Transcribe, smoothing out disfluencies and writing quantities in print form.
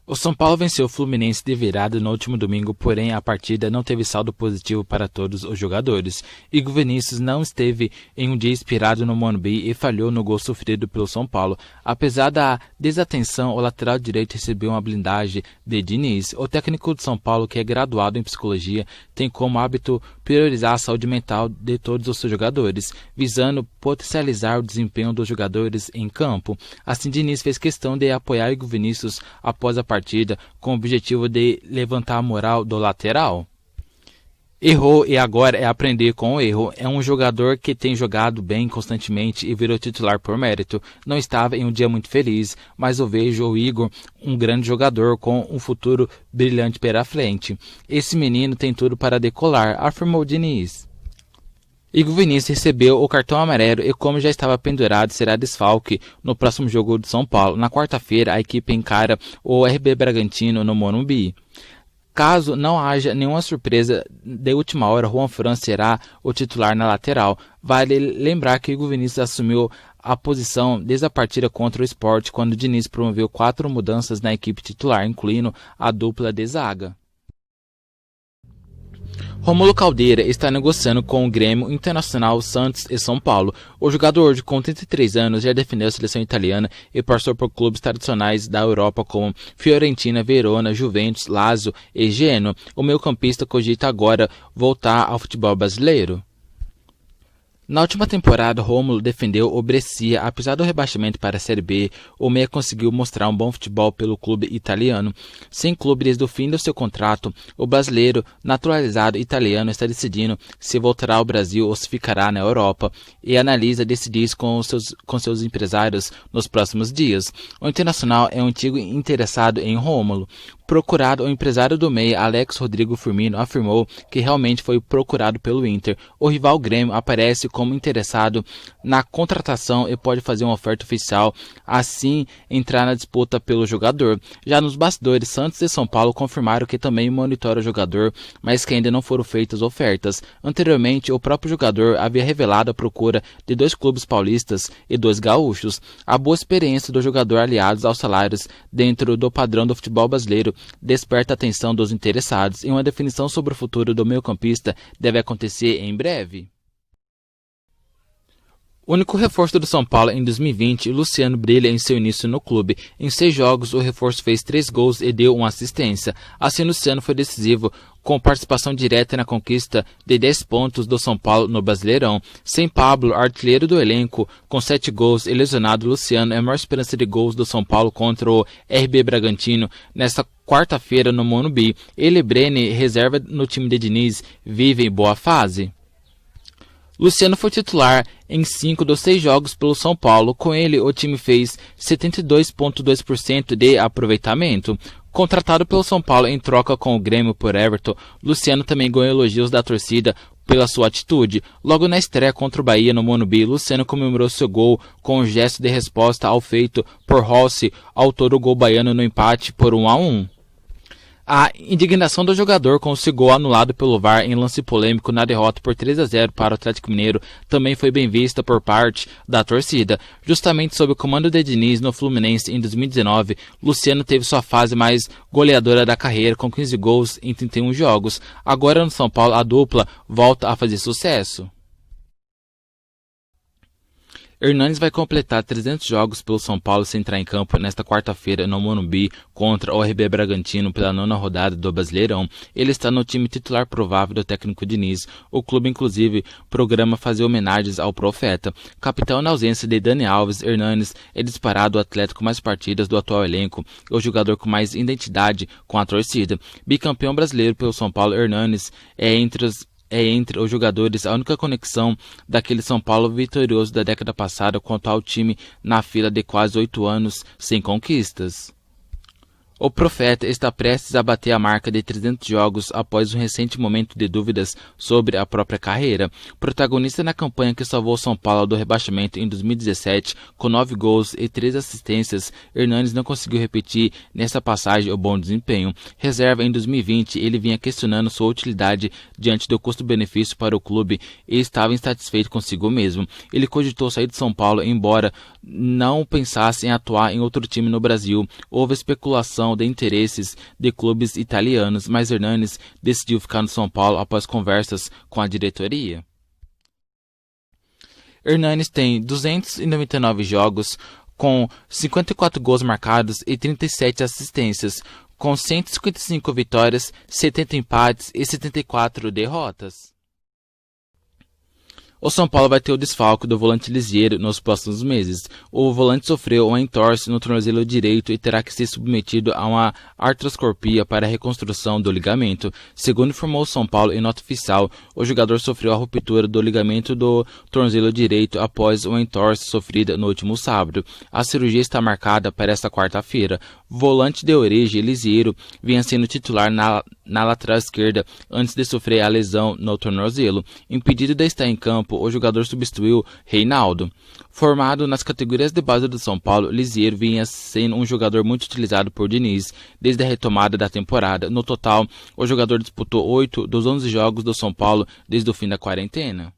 O São Paulo venceu o Fluminense de virada no último domingo, porém a partida não teve saldo positivo para todos os jogadores. Igor Vinícius não esteve em um dia inspirado no Morumbi e falhou no gol sofrido pelo São Paulo. Apesar da desatenção, o lateral direito recebeu uma blindagem de Diniz. O técnico de São Paulo, que é graduado em psicologia, tem como hábito priorizar a saúde mental de todos os seus jogadores, visando potencializar o desempenho dos jogadores em campo. Assim, Diniz fez questão de apoiar Igor Vinícius após a partida, com o objetivo de levantar a moral do lateral. Errou e agora é aprender com o erro. É um jogador que tem jogado bem constantemente e virou titular por mérito. Não estava em um dia muito feliz, mas eu vejo o Igor um grande jogador com um futuro brilhante pela frente. Esse menino tem tudo para decolar, afirmou Diniz. Igor Vinícius recebeu o cartão amarelo e, como já estava pendurado, será desfalque no próximo jogo de São Paulo. Na quarta-feira, a equipe encara o RB Bragantino no Morumbi. Caso não haja nenhuma surpresa de última hora, Juan Fran será o titular na lateral. Vale lembrar que Igor Vinícius assumiu a posição desde a partida contra o Sport, quando Diniz promoveu 4 mudanças na equipe titular, incluindo a dupla de zaga. Rômulo Caldeira está negociando com o Grêmio, Internacional, Santos e São Paulo. O jogador, com 33 anos, já defendeu a seleção italiana e passou por clubes tradicionais da Europa como Fiorentina, Verona, Juventus, Lazio e Genoa. O meio-campista cogita agora voltar ao futebol brasileiro. Na última temporada, Rômulo defendeu o Brescia. Apesar do rebaixamento para a Série B, o meia conseguiu mostrar um bom futebol pelo clube italiano. Sem clube desde o fim do seu contrato, o brasileiro naturalizado italiano está decidindo se voltará ao Brasil ou se ficará na Europa e analisa decidir isso com seus empresários nos próximos dias. O Internacional é um antigo interessado em Rômulo. Procurado, o empresário do meia, Alex Rodrigo Firmino, afirmou que realmente foi procurado pelo Inter. O rival Grêmio aparece como interessado na contratação e pode fazer uma oferta oficial, assim entrar na disputa pelo jogador. Já nos bastidores, Santos e São Paulo confirmaram que também monitoram o jogador, mas que ainda não foram feitas ofertas. Anteriormente, o próprio jogador havia revelado a procura de 2 clubes paulistas e 2 gaúchos. A boa experiência do jogador aliados aos salários dentro do padrão do futebol brasileiro desperta a atenção dos interessados e uma definição sobre o futuro do meio-campista deve acontecer em breve. Único reforço do São Paulo em 2020, Luciano brilha em seu início no clube. Em 6 jogos, o reforço fez 3 gols e deu uma assistência. Assim, Luciano foi decisivo, com participação direta na conquista de 10 pontos do São Paulo no Brasileirão. Sem Pablo, artilheiro do elenco, com 7 gols e lesionado, Luciano é a maior esperança de gols do São Paulo contra o RB Bragantino nesta quarta-feira no Morumbi. Ele, Brene, reserva no time de Diniz, vive em boa fase. Luciano foi titular em 5 dos 6 jogos pelo São Paulo. Com ele, o time fez 72,2% de aproveitamento. Contratado pelo São Paulo em troca com o Grêmio por Everton, Luciano também ganhou elogios da torcida pela sua atitude. Logo na estreia contra o Bahia no Morumbi, Luciano comemorou seu gol com um gesto de resposta ao feito por Rossi, autor do gol baiano no empate por 1-1. A indignação do jogador com o seu gol anulado pelo VAR em lance polêmico na derrota por 3-0 para o Atlético Mineiro também foi bem vista por parte da torcida. Justamente sob o comando de Diniz no Fluminense em 2019, Luciano teve sua fase mais goleadora da carreira com 15 gols em 31 jogos. Agora no São Paulo, a dupla volta a fazer sucesso. Hernanes vai completar 300 jogos pelo São Paulo sem entrar em campo nesta quarta-feira no Morumbi contra o RB Bragantino pela 9ª rodada do Brasileirão. Ele está no time titular provável do técnico Diniz. O clube, inclusive, programa fazer homenagens ao profeta. Capitão na ausência de Dani Alves, Hernanes é disparado o atleta com mais partidas do atual elenco e o jogador com mais identidade com a torcida. Bicampeão brasileiro pelo São Paulo, Hernanes é entre os jogadores a única conexão daquele São Paulo vitorioso da década passada com o atual time na fila de quase 8 anos sem conquistas. O Profeta está prestes a bater a marca de 300 jogos após um recente momento de dúvidas sobre a própria carreira. Protagonista na campanha que salvou o São Paulo do rebaixamento em 2017, com 9 gols e 3 assistências, Hernanes não conseguiu repetir nessa passagem o bom desempenho. Reserva em 2020, ele vinha questionando sua utilidade diante do custo-benefício para o clube e estava insatisfeito consigo mesmo. Ele cogitou sair de São Paulo, embora não pensasse em atuar em outro time no Brasil. Houve especulação de interesses de clubes italianos, mas Hernanes decidiu ficar no São Paulo após conversas com a diretoria. Hernanes tem 299 jogos, com 54 gols marcados e 37 assistências, com 155 vitórias, 70 empates e 74 derrotas. O São Paulo vai ter o desfalque do volante Lisieiro nos próximos meses. O volante sofreu uma entorse no tornozelo direito e terá que ser submetido a uma artroscopia para a reconstrução do ligamento. Segundo informou o São Paulo em nota oficial, o jogador sofreu a ruptura do ligamento do tornozelo direito após uma entorse sofrida no último sábado. A cirurgia está marcada para esta quarta-feira. Volante de origem, Lisieiro vinha sendo titular na lateral esquerda antes de sofrer a lesão no tornozelo. Impedido de estar em campo, o jogador substituiu Reinaldo. Formado nas categorias de base do São Paulo, Lisieiro vinha sendo um jogador muito utilizado por Diniz desde a retomada da temporada. No total, o jogador disputou 8 dos 11 jogos do São Paulo desde o fim da quarentena.